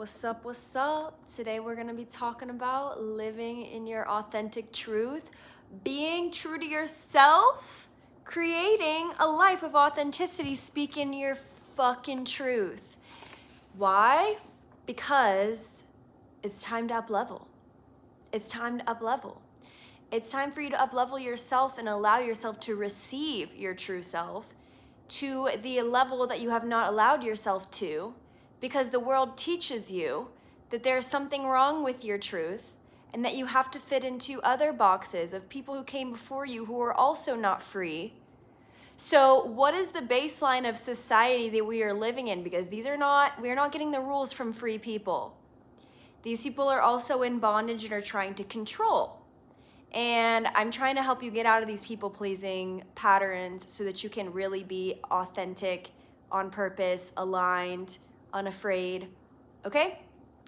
What's up? What's up? Today we're going to be talking about living in your authentic truth, being true to yourself, creating a life of authenticity, speaking your fucking truth. Why? Because it's time to uplevel. It's time to uplevel. It's time for you to uplevel yourself and allow yourself to receive your true self to the level that you have not allowed yourself to, because the world teaches you that there's something wrong with your truth and that you have to fit into other boxes of people who came before you who are also not free. So what is the baseline of society that we are living in? Because we're not getting the rules from free people. These people are also in bondage and are trying to control. And I'm trying to help you get out of these people-pleasing patterns so that you can really be authentic, on purpose, aligned, unafraid, okay?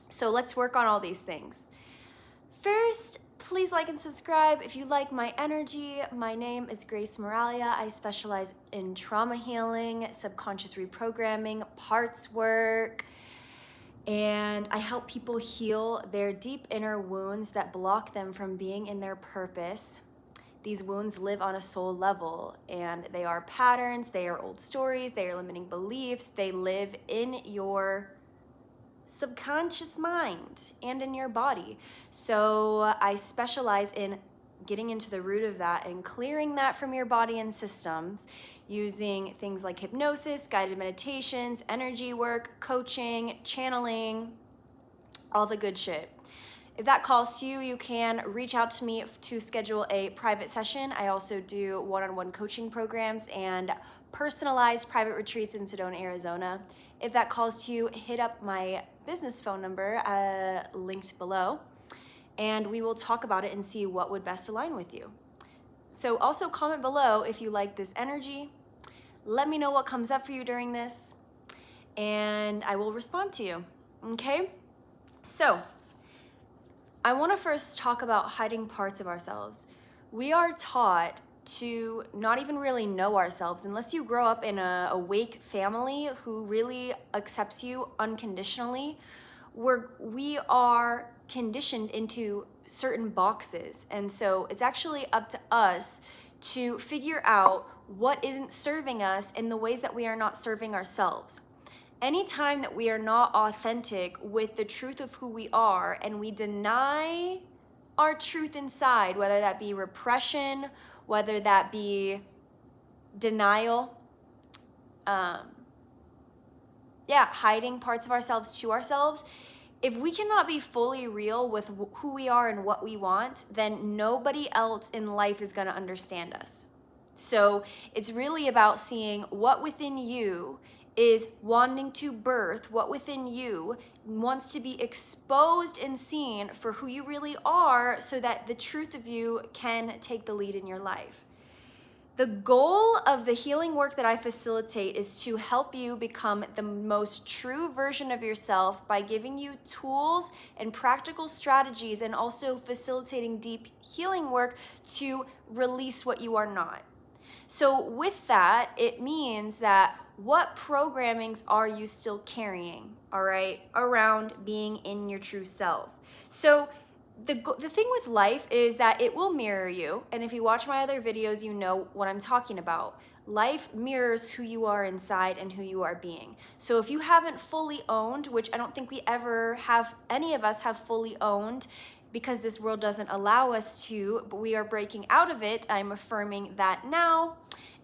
So let's work on all these things. First, please like and subscribe if you like my energy. My name is Grace Moralia. I specialize in trauma healing, subconscious reprogramming, parts work, and I help people heal their deep inner wounds that block them from being in their purpose. These wounds live on a soul level, and they are patterns, they are old stories, they are limiting beliefs, they live in your subconscious mind and in your body. So I specialize in getting into the root of that and clearing that from your body and systems using things like hypnosis, guided meditations, energy work, coaching, channeling, all the good shit. If that calls to you, you can reach out to me to schedule a private session. I also do one-on-one coaching programs and personalized private retreats in Sedona, Arizona. If that calls to you, hit up my business phone number linked below, and we will talk about it and see what would best align with you. So also comment below if you like this energy. Let me know what comes up for you during this, and I will respond to you, okay? So I want to first talk about hiding parts of ourselves. We are taught to not even really know ourselves unless you grow up in a awake family who really accepts you unconditionally. We are conditioned into certain boxes, and so it's actually up to us to figure out what isn't serving us in the ways that we are not serving ourselves. Anytime that we are not authentic with the truth of who we are and we deny our truth inside, whether that be repression, whether that be denial, hiding parts of ourselves to ourselves, if we cannot be fully real with who we are and what we want, then nobody else in life is going to understand us. So it's really about seeing what within you is wanting to birth, what within you wants to be exposed and seen for who you really are, so that the truth of you can take the lead in your life. The goal of the healing work that I facilitate is to help you become the most true version of yourself by giving you tools and practical strategies, and also facilitating deep healing work to release what you are not. So with that, it means that what programmings are you still carrying, all right, around being in your true self? So the thing with life is that it will mirror you. And if you watch my other videos, you know what I'm talking about. Life mirrors who you are inside and who you are being. So if you haven't fully owned, which I don't think we ever have, any of us have fully owned, because this world doesn't allow us to, but we are breaking out of it. I'm affirming that now.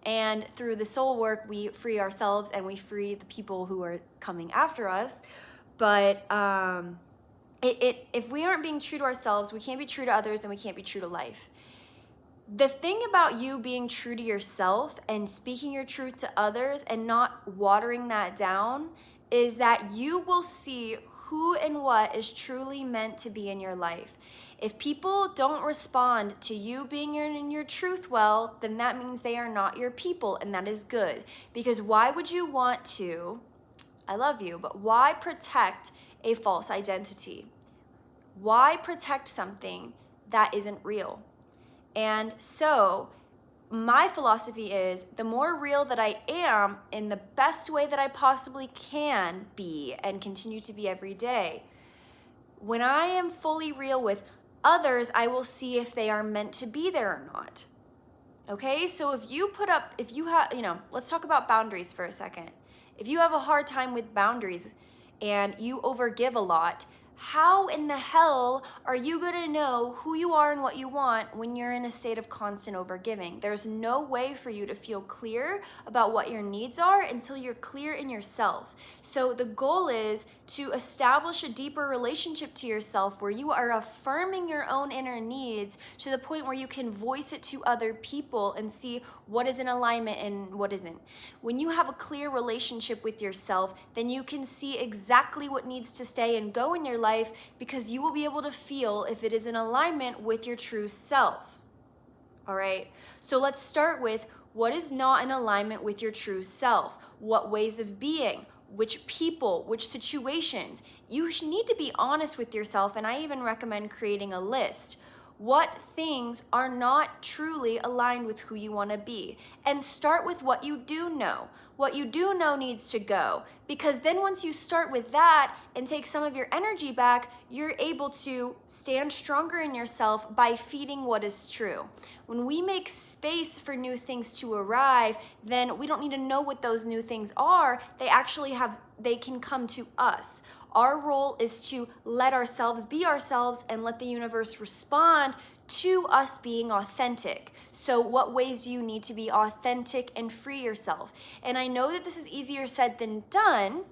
And through the soul work, we free ourselves and we free the people who are coming after us. But if we aren't being true to ourselves, we can't be true to others, and we can't be true to life. The thing about you being true to yourself and speaking your truth to others and not watering that down is that you will see who and what is truly meant to be in your life. If people don't respond to you being in your truth well, then that means they are not your people, and that is good. Because why would you want to, I love you, but why protect a false identity? Why protect something that isn't real? And so my philosophy is the more real that I am in the best way that I possibly can be and continue to be every day, when I am fully real with others, I will see if they are meant to be there or not. Okay, so if you have, let's talk about boundaries for a second. If you have a hard time with boundaries and you overgive a lot, how in the hell are you going to know who you are and what you want when you're in a state of constant overgiving? There's no way for you to feel clear about what your needs are until you're clear in yourself. So the goal is to establish a deeper relationship to yourself where you are affirming your own inner needs to the point where you can voice it to other people and see what is in alignment and what isn't. When you have a clear relationship with yourself, then you can see exactly what needs to stay and go in your life, because you will be able to feel if it is in alignment with your true self. All right, so let's start with what is not in alignment with your true self. What ways of being, which people, which situations. You need to be honest with yourself, and I even recommend creating a list. What things are not truly aligned with who you want to be? And start with what you do know. What you do know needs to go, because then once you start with that and take some of your energy back, you're able to stand stronger in yourself by feeding what is true. When we make space for new things to arrive, then we don't need to know what those new things are. They can come to us. Our role is to let ourselves be ourselves and let the universe respond to us being authentic. So what ways do you need to be authentic and free yourself? And I know that this is easier said than done,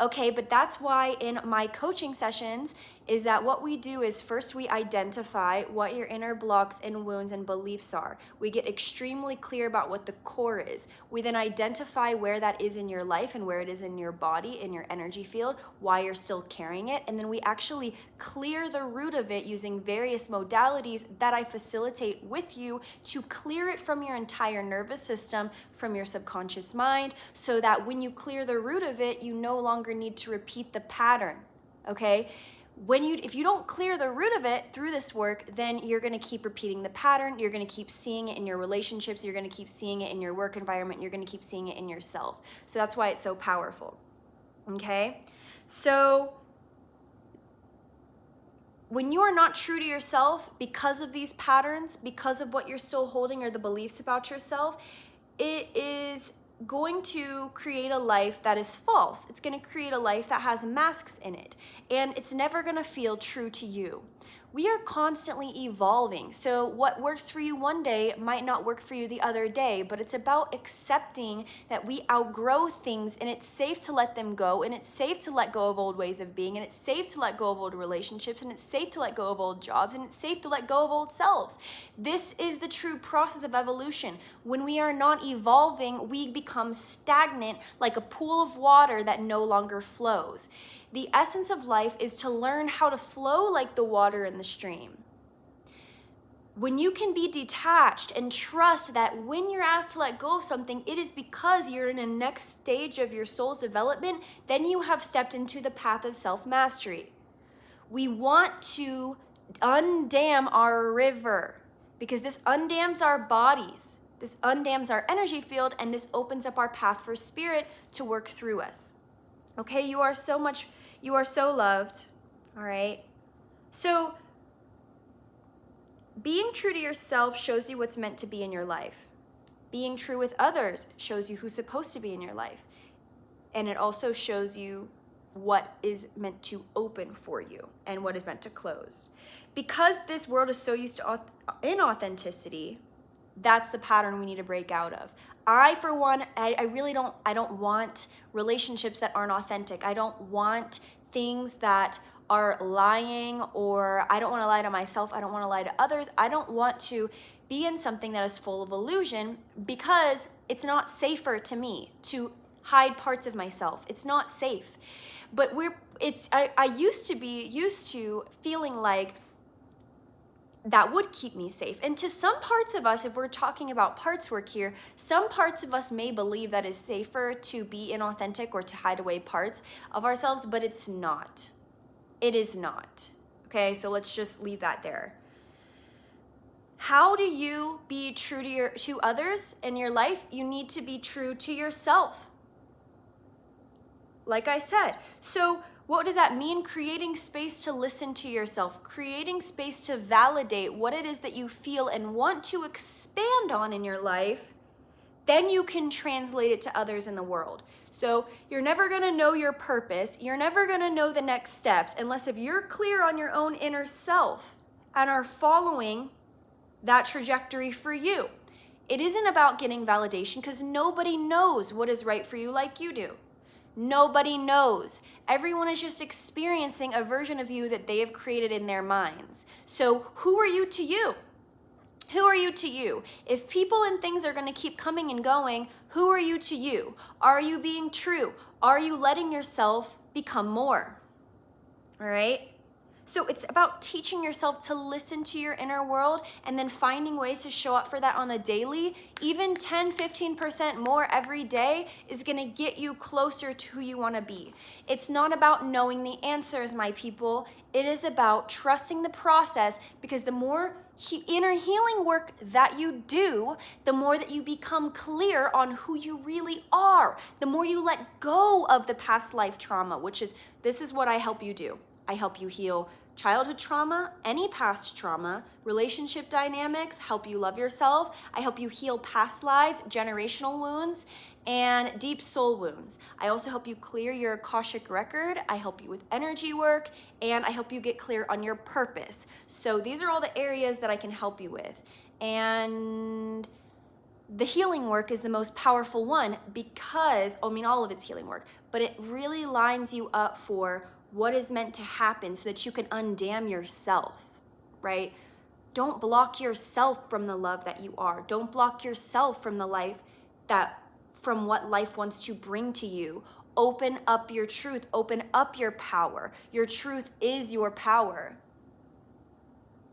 okay, but that's why in my coaching sessions is that what we do is first we identify what your inner blocks and wounds and beliefs are. We get extremely clear about what the core is. We then identify where that is in your life and where it is in your body, in your energy field, why you're still carrying it, and then we actually clear the root of it using various modalities that I facilitate with you to clear it from your entire nervous system, from your subconscious mind, so that when you clear the root of it, you no longer need to repeat the pattern, okay? If you don't clear the root of it through this work, then you're going to keep repeating the pattern. You're going to keep seeing it in your relationships. You're going to keep seeing it in your work environment. You're going to keep seeing it in yourself. So that's why it's so powerful. Okay? So when you are not true to yourself because of these patterns, because of what you're still holding or the beliefs about yourself, it is going to create a life that is false. It's going to create a life that has masks in it, and it's never going to feel true to you. We are constantly evolving, so what works for you one day might not work for you the other day, but it's about accepting that we outgrow things, and it's safe to let them go, and it's safe to let go of old ways of being, and it's safe to let go of old relationships, and it's safe to let go of old jobs, and it's safe to let go of old selves. This is the true process of evolution. When we are not evolving, we become stagnant like a pool of water that no longer flows. The essence of life is to learn how to flow like the water in the stream. When you can be detached and trust that when you're asked to let go of something, it is because you're in a next stage of your soul's development, then you have stepped into the path of self-mastery. We want to undam our river because this undams our bodies, this undams our energy field, and this opens up our path for spirit to work through us. Okay, you are so loved, all right? So being true to yourself shows you what's meant to be in your life. Being true with others shows you who's supposed to be in your life. And it also shows you what is meant to open for you and what is meant to close. Because this world is so used to inauthenticity, that's the pattern we need to break out of. I, for one, I don't want relationships that aren't authentic. I don't want things that are lying, or I don't want to lie to myself. I don't want to lie to others. I don't want to be in something that is full of illusion because it's not safer to me to hide parts of myself. It's not safe. But I used to be used to feeling like that would keep me safe. And to some parts of us, if we're talking about parts work here, some parts of us may believe that it's safer to be inauthentic or to hide away parts of ourselves, but it's not. It is not. Okay, so let's just leave that there. How do you be true to others in your life? You need to be true to yourself. Like I said. So what does that mean? Creating space to listen to yourself, creating space to validate what it is that you feel and want to expand on in your life. Then you can translate it to others in the world. So you're never gonna know your purpose. You're never gonna know the next steps unless if you're clear on your own inner self and are following that trajectory for you. It isn't about getting validation because nobody knows what is right for you like you do. Nobody knows. Everyone is just experiencing a version of you that they have created in their minds. So who are you to you? Who are you to you? If people and things are going to keep coming and going, who are you to you? Are you being true? Are you letting yourself become more? All right? So it's about teaching yourself to listen to your inner world and then finding ways to show up for that on the daily. Even 10, 15% more every day is going to get you closer to who you want to be. It's not about knowing the answers, my people. It is about trusting the process, because the more inner healing work that you do, the more that you become clear on who you really are. The more you let go of the past life trauma, this is what I help you do. I help you heal childhood trauma, any past trauma, relationship dynamics, help you love yourself. I help you heal past lives, generational wounds, and deep soul wounds. I also help you clear your Akashic record. I help you with energy work, and I help you get clear on your purpose. So these are all the areas that I can help you with. And the healing work is the most powerful one because, all of it's healing work, but it really lines you up for what is meant to happen so that you can undam yourself, right? Don't block yourself from the love that you are. Don't block yourself from from what life wants to bring to you. Open up your truth, open up your power. Your truth is your power,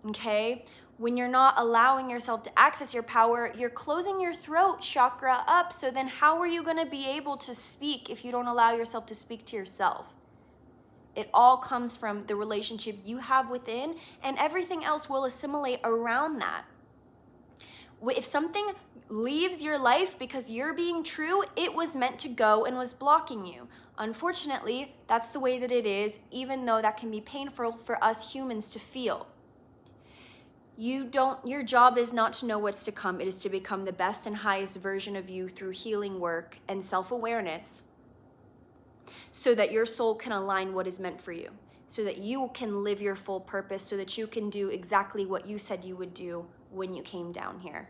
okay? When you're not allowing yourself to access your power, you're closing your throat chakra up. So then how are you gonna be able to speak if you don't allow yourself to speak to yourself? It all comes from the relationship you have within, and everything else will assimilate around that. If something leaves your life because you're being true, it was meant to go and was blocking you. Unfortunately, that's the way that it is, even though that can be painful for us humans to feel. Your job is not to know what's to come. It is to become the best and highest version of you through healing work and self-awareness, so that your soul can align what is meant for you, so that you can live your full purpose, so that you can do exactly what you said you would do when you came down here.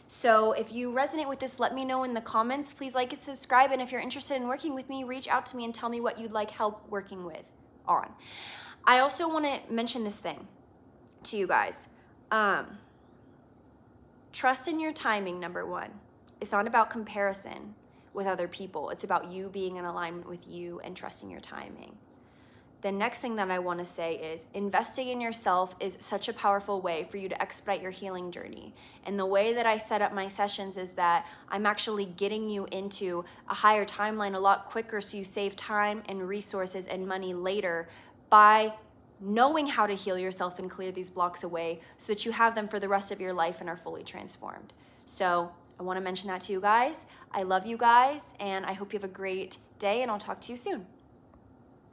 So if you resonate with this, let me know in the comments. Please like and subscribe. And if you're interested in working with me, reach out to me and tell me what you'd like help working with on. I also want to mention this thing to you guys. Trust in your timing, number one. It's not about comparison with other people. It's about you being in alignment with you and trusting your timing. The next thing that I want to say is investing in yourself is such a powerful way for you to expedite your healing journey. And the way that I set up my sessions is that I'm actually getting you into a higher timeline a lot quicker, so you save time and resources and money later by knowing how to heal yourself and clear these blocks away so that you have them for the rest of your life and are fully transformed. So I want to mention that to you guys. I love you guys, and I hope you have a great day, and I'll talk to you soon.